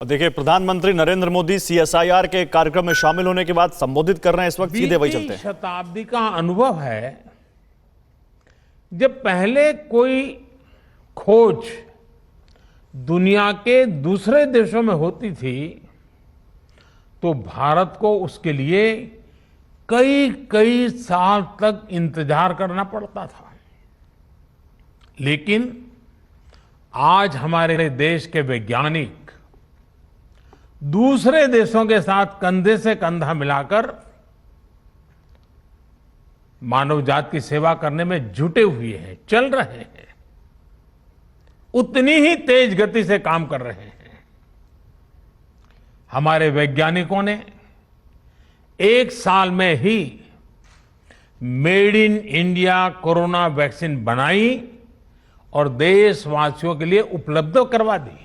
देखिए, प्रधानमंत्री नरेंद्र मोदी सीएसआईआर के कार्यक्रम में शामिल होने के बाद संबोधित कर रहे हैं। इस वक्त सीधे वही चलते हैं। शताब्दी का अनुभव है, जब पहले कोई खोज दुनिया के दूसरे देशों में होती थी तो भारत को उसके लिए कई कई साल तक इंतजार करना पड़ता था। लेकिन आज हमारे देश के वैज्ञानिक दूसरे देशों के साथ कंधे से कंधा मिलाकर मानव जाति की सेवा करने में जुटे हुए हैं, चल रहे हैं, उतनी ही तेज गति से काम कर रहे हैं। हमारे वैज्ञानिकों ने एक साल में he made in India corona vaccine बनाई और देशवासियों के लिए उपलब्ध करवा दी।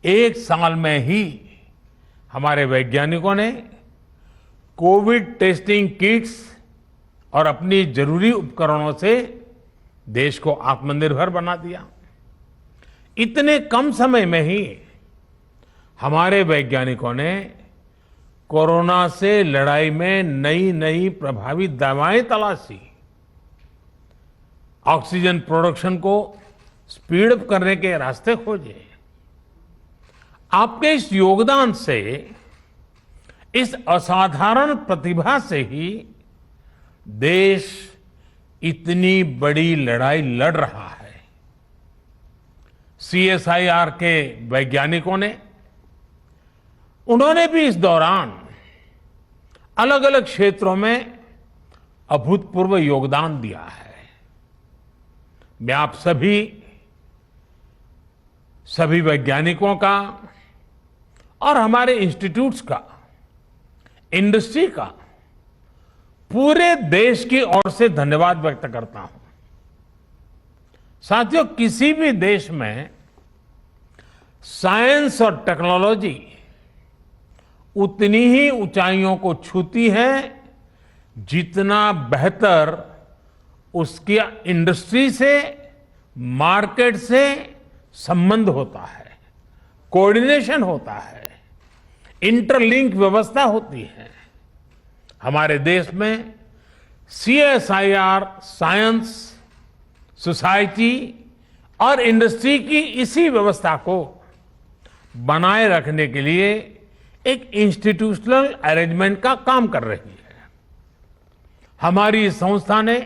एक साल में ही हमारे वैज्ञानिकों ने कोविड टेस्टिंग किट्स और अपनी जरूरी उपकरणों से देश को आत्मनिर्भर बना दिया। इतने कम समय में ही हमारे वैज्ञानिकों ने कोरोना से लड़ाई में नई नई प्रभावी दवाएं तलाशी, ऑक्सीजन प्रोडक्शन को स्पीड अप करने के रास्ते खोजे। आपके इस योगदान से, इस असाधारण प्रतिभा से ही देश इतनी बड़ी लड़ाई लड़ रहा है। सीएसआईआर के वैज्ञानिकों ने, उन्होंने भी इस दौरान अलग अलग क्षेत्रों में अभूतपूर्व योगदान दिया है। मैं आप सभी वैज्ञानिकों का और हमारे इंस्टीट्यूट्स का, इंडस्ट्री का पूरे देश की ओर से धन्यवाद व्यक्त करता हूं। साथियों, किसी भी देश में साइंस और टेक्नोलॉजी उतनी ही ऊंचाइयों को छूती है जितना बेहतर उसकी इंडस्ट्री से, मार्केट से संबंध होता है, कोऑर्डिनेशन होता है, इंटरलिंक व्यवस्था होती है। हमारे देश में सीएसआईआर साइंस, सोसाइटी और इंडस्ट्री की इसी व्यवस्था को बनाए रखने के लिए एक इंस्टीट्यूशनल अरेंजमेंट का काम कर रही है। हमारी इस संस्था ने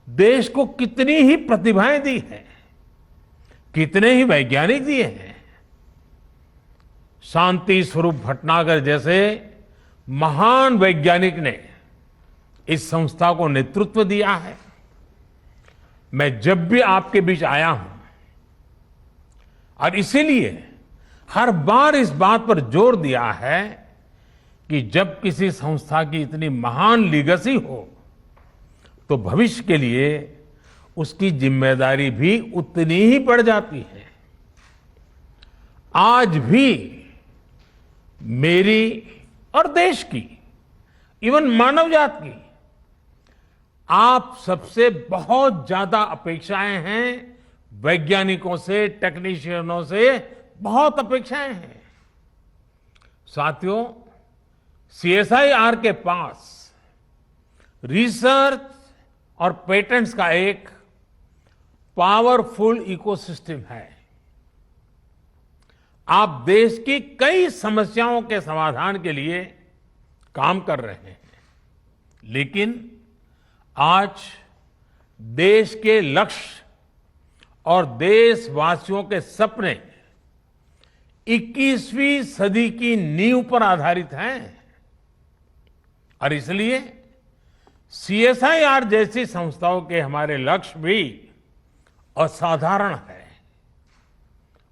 देश को कितनी ही प्रतिभाएं दी हैं, कितने ही वैज्ञानिक दिए हैं। शांति स्वरूप भटनागर जैसे महान वैज्ञानिक ने इस संस्था को नेतृत्व दिया है। मैं जब भी आपके बीच आया हूं और इसीलिए हर बार इस बात पर जोर दिया है कि जब किसी संस्था की इतनी महान लीगेसी हो तो भविष्य के लिए उसकी जिम्मेदारी भी उतनी ही बढ़ जाती है। आज भी मेरी और देश की, इवन मानव जात की, आप सबसे बहुत ज्यादा अपेक्षाएं हैं। वैज्ञानिकों से, टेक्नीशियनों से बहुत अपेक्षाएं हैं। साथियों, सीएसआईआर के पास रिसर्च और पेटेंट्स का एक पावरफुल इकोसिस्टम है। आप देश की कई समस्याओं के समाधान के लिए काम कर रहे हैं, लेकिन आज देश के लक्ष्य और देशवासियों के सपने 21वीं सदी की नींव पर आधारित हैं और इसलिए सीएसआईआर जैसी संस्थाओं के हमारे लक्ष्य भी असाधारण है।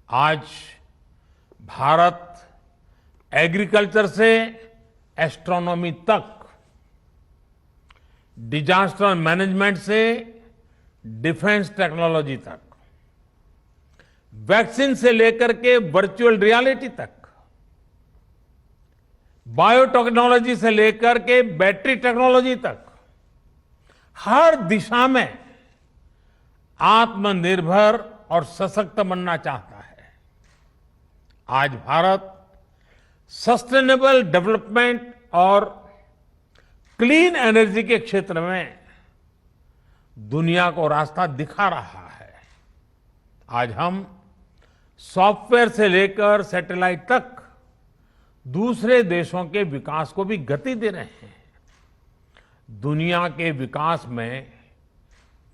आज भारत एग्रीकल्चर से एस्ट्रोनॉमी तक, डिजास्टर मैनेजमेंट से डिफेंस टेक्नोलॉजी तक, वैक्सीन से लेकर के वर्चुअल रियलिटी तक, बायोटेक्नोलॉजी से लेकर के बैटरी टेक्नोलॉजी तक, हर दिशा में आत्मनिर्भर और सशक्त बनना चाहता है। आज भारत सस्टेनेबल डेवलपमेंट और क्लीन एनर्जी के क्षेत्र में दुनिया को रास्ता दिखा रहा है। आज हम सॉफ्टवेयर से लेकर सैटेलाइट तक दूसरे देशों के विकास को भी गति दे रहे हैं। दुनिया के विकास में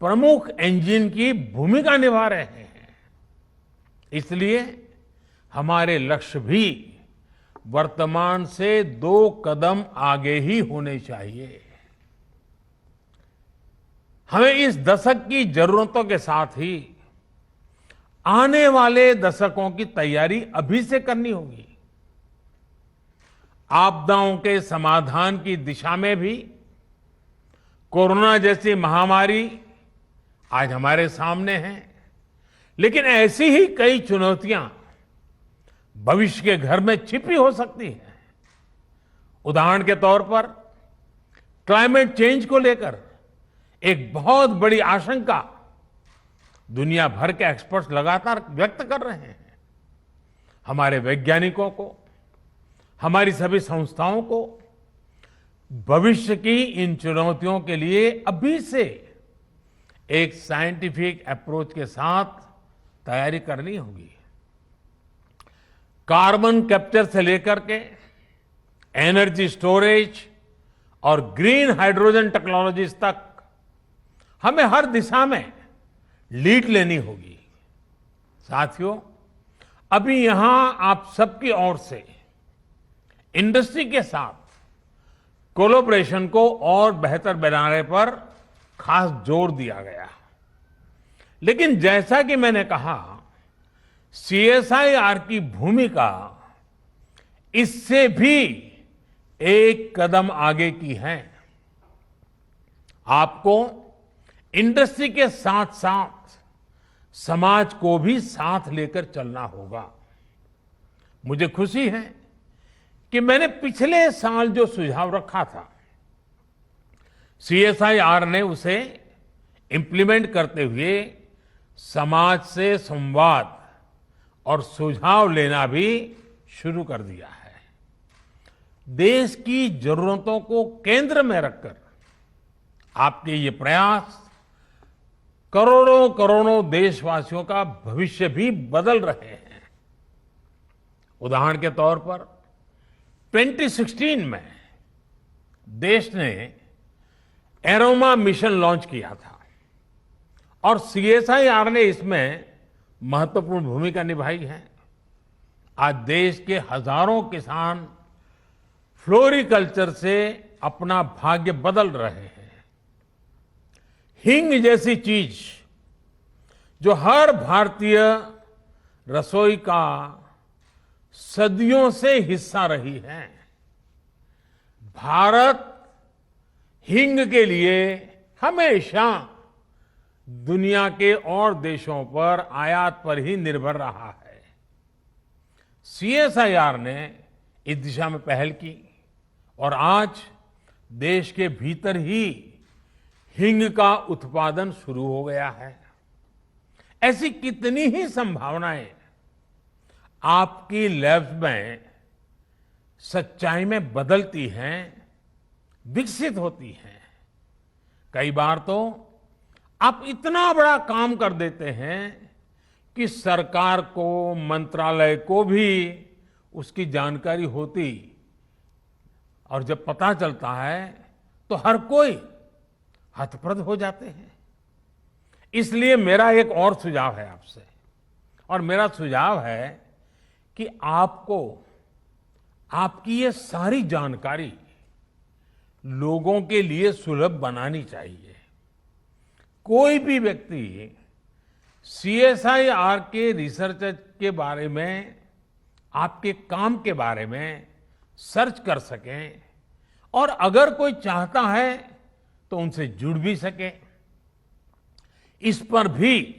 प्रमुख इंजन की भूमिका निभा रहे हैं। इसलिए हमारे लक्ष्य भी वर्तमान से 2 कदम आगे ही होने चाहिए। हमें इस दशक की जरूरतों के साथ ही आने वाले दशकों की तैयारी अभी से करनी होगी। आपदाओं के समाधान की दिशा में भी कोरोना जैसी महामारी आज हमारे सामने है, लेकिन ऐसी ही कई चुनौतियां भविष्य के घर में छिपी हो सकती हैं। उदाहरण के तौर पर क्लाइमेट चेंज को लेकर एक बहुत बड़ी आशंका दुनिया भर के एक्सपर्ट्स लगातार व्यक्त कर रहे हैं। हमारे वैज्ञानिकों को, हमारी सभी संस्थाओं को भविष्य की इन चुनौतियों के लिए अभी से एक साइंटिफिक अप्रोच के साथ तैयारी करनी होगी। कार्बन कैप्चर से लेकर के एनर्जी स्टोरेज और ग्रीन हाइड्रोजन टेक्नोलॉजीज तक हमें हर दिशा में लीड लेनी होगी। साथियों, अभी यहां आप सबकी ओर से इंडस्ट्री के साथ कोलैबोरेशन को और बेहतर बनाने पर खास जोर दिया गया। लेकिन जैसा कि मैंने कहा, सीएसआईआर की भूमिका इससे भी एक कदम आगे की है। आपको इंडस्ट्री के साथ साथ समाज को भी साथ लेकर चलना होगा। मुझे खुशी है कि मैंने पिछले साल जो सुझाव रखा था, सीएसआईआर ने उसे इंप्लीमेंट करते हुए समाज से संवाद और सुझाव लेना भी शुरू कर दिया है। देश की जरूरतों को केंद्र में रखकर आपके ये प्रयास करोड़ों करोड़ों देशवासियों का भविष्य भी बदल रहे हैं। उदाहरण के तौर पर 2016 में देश ने एरोमा मिशन लॉन्च किया था और सीएसआईआर ने इसमें महत्वपूर्ण भूमिका निभाई है। आज देश के हजारों किसान फ्लोरिकल्चर से अपना भाग्य बदल रहे हैं। हींग जैसी चीज जो हर भारतीय रसोई का सदियों से हिस्सा रही है, भारत हींग के लिए हमेशा दुनिया के और देशों पर आयात पर ही निर्भर रहा है। सीएसआईआर ने इस दिशा में पहल की और आज देश के भीतर ही हींग का उत्पादन शुरू हो गया है। ऐसी कितनी ही संभावनाएं आपकी लैब्स में सच्चाई में बदलती हैं, विकसित होती हैं। कई बार तो आप इतना बड़ा काम कर देते हैं कि सरकार को, मंत्रालय को भी उसकी जानकारी होती, और जब पता चलता है तो हर कोई हतप्रभ हो जाते हैं। इसलिए मेरा एक और सुझाव है आपसे, और मेरा सुझाव है कि आपको आपकी ये सारी जानकारी लोगों के लिए सुलभ बनानी चाहिए। कोई भी व्यक्ति सीएसआईआर के रिसर्च के बारे में, आपके काम के बारे में सर्च कर सके, और अगर कोई चाहता है तो उनसे जुड़ भी सके। इस पर भी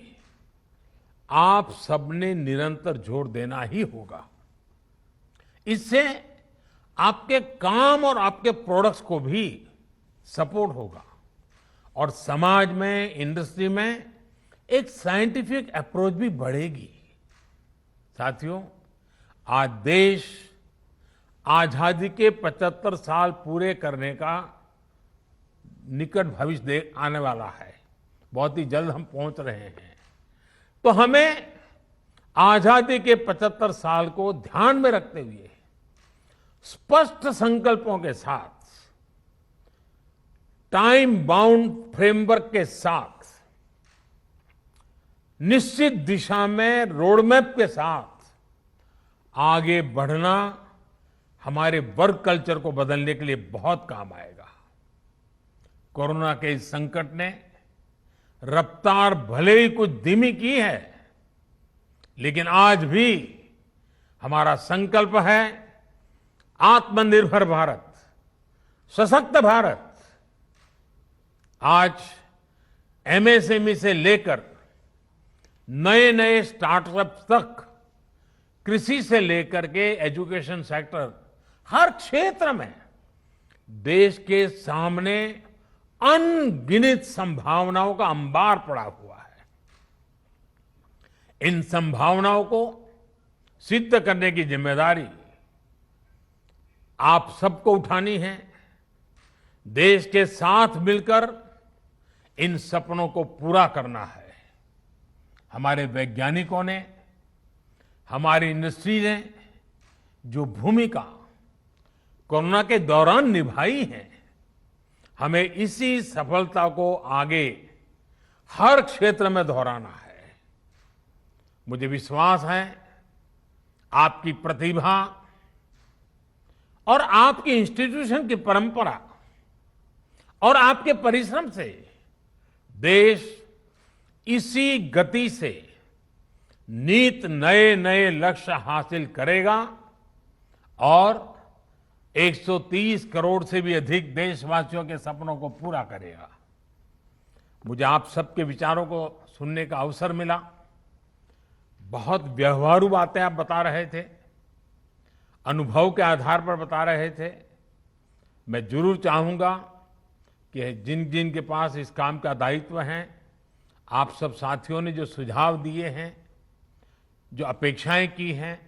आप सबने निरंतर जोर देना ही होगा। इससे आपके काम और आपके प्रोडक्ट्स को भी सपोर्ट होगा और समाज में, इंडस्ट्री में एक साइंटिफिक अप्रोच भी बढ़ेगी। साथियों, आज देश आजादी के 75 साल पूरे करने का निकट भविष्य आने वाला है। बहुत ही जल्द हम पहुंच रहे हैं। तो हमें आजादी के 75 साल को ध्यान में रखते हुए स्पष्ट संकल्पों के साथ, टाइम बाउंड फ्रेमवर्क के साथ, निश्चित दिशा में रोडमैप के साथ आगे बढ़ना हमारे वर्क कल्चर को बदलने के लिए बहुत काम आएगा। कोरोना के इस संकट ने रफ्तार भले ही कुछ धीमी की है, लेकिन आज भी हमारा संकल्प है आत्मनिर्भर भारत, सशक्त भारत। आज एमएसएमई से लेकर नए नए स्टार्टअप्स तक, कृषि से लेकर के एजुकेशन सेक्टर, हर क्षेत्र में देश के सामने अनगिनत संभावनाओं का अंबार पड़ा हुआ है। इन संभावनाओं को सिद्ध करने की जिम्मेदारी आप सबको उठानी है। देश के साथ मिलकर इन सपनों को पूरा करना है। हमारे वैज्ञानिकों ने, हमारी इंडस्ट्री ने जो भूमिका कोरोना के दौरान निभाई है, हमें इसी सफलता को आगे हर क्षेत्र में दोहराना है। मुझे विश्वास है आपकी प्रतिभा और आपकी इंस्टीट्यूशन की परंपरा और आपके परिश्रम से देश इसी गति से नित नए नए लक्ष्य हासिल करेगा और 130 करोड़ से भी अधिक देशवासियों के सपनों को पूरा करेगा। मुझे आप सबके विचारों को सुनने का अवसर मिला। बहुत व्यवहारू बातें आप बता रहे थे, अनुभव के आधार पर बता रहे थे। मैं जरूर चाहूंगा कि जिन जिन के पास इस काम का दायित्व है, आप सब साथियों ने जो सुझाव दिए हैं, जो अपेक्षाएं की हैं,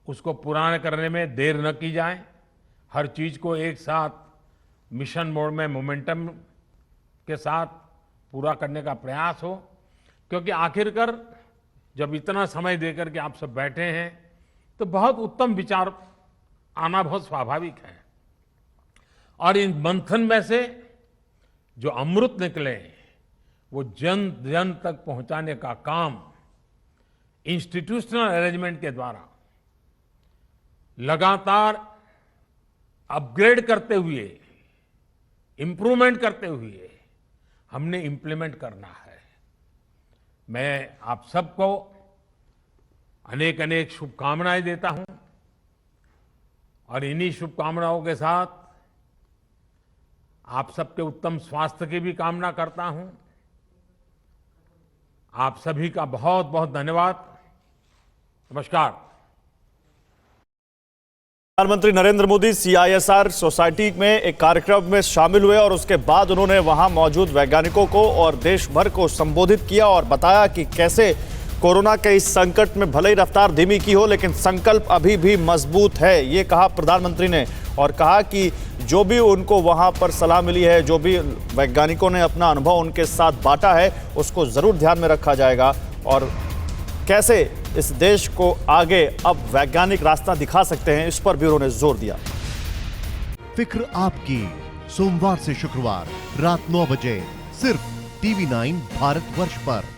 उसको पूरा करने में देर न की जाए। हर चीज को एक साथ मिशन मोड में मोमेंटम के साथ पूरा करने का प्रयास हो, क्योंकि आखिरकार जब इतना समय देकर के आप सब बैठे हैं तो बहुत उत्तम विचार आना बहुत स्वाभाविक है। और इन मंथन में से जो अमृत निकले वो जन जन तक पहुंचाने का काम इंस्टीट्यूशनल अरेंजमेंट के द्वारा लगातार अपग्रेड करते हुए, इंप्रूवमेंट करते हुए हमने इंप्लीमेंट करना है। मैं आप सबको अनेक अनेक शुभकामनाएं देता हूं और इन्हीं शुभकामनाओं के साथ आप सबके उत्तम स्वास्थ्य की भी कामना करता हूं। आप सभी का बहुत बहुत धन्यवाद। नमस्कार। प्रधानमंत्री नरेंद्र मोदी CISR सोसाइटी में एक कार्यक्रम में शामिल हुए और उसके बाद उन्होंने वहां मौजूद वैज्ञानिकों को और देश भर को संबोधित किया और बताया कि कैसे कोरोना के इस संकट में भले ही रफ्तार धीमी की हो, लेकिन संकल्प अभी भी मजबूत है। ये कहा प्रधानमंत्री ने और कहा कि जो भी उनको वहां पर सलाह मिली है, जो भी वैज्ञानिकों ने अपना अनुभव उनके साथ बांटा है, उसको जरूर ध्यान में रखा जाएगा और कैसे इस देश को आगे अब वैज्ञानिक रास्ता दिखा सकते हैं, इस पर भी उन्होंने जोर दिया। फिक्र आपकी, सोमवार से शुक्रवार रात 9 बजे सिर्फ TV9 भारतवर्ष पर।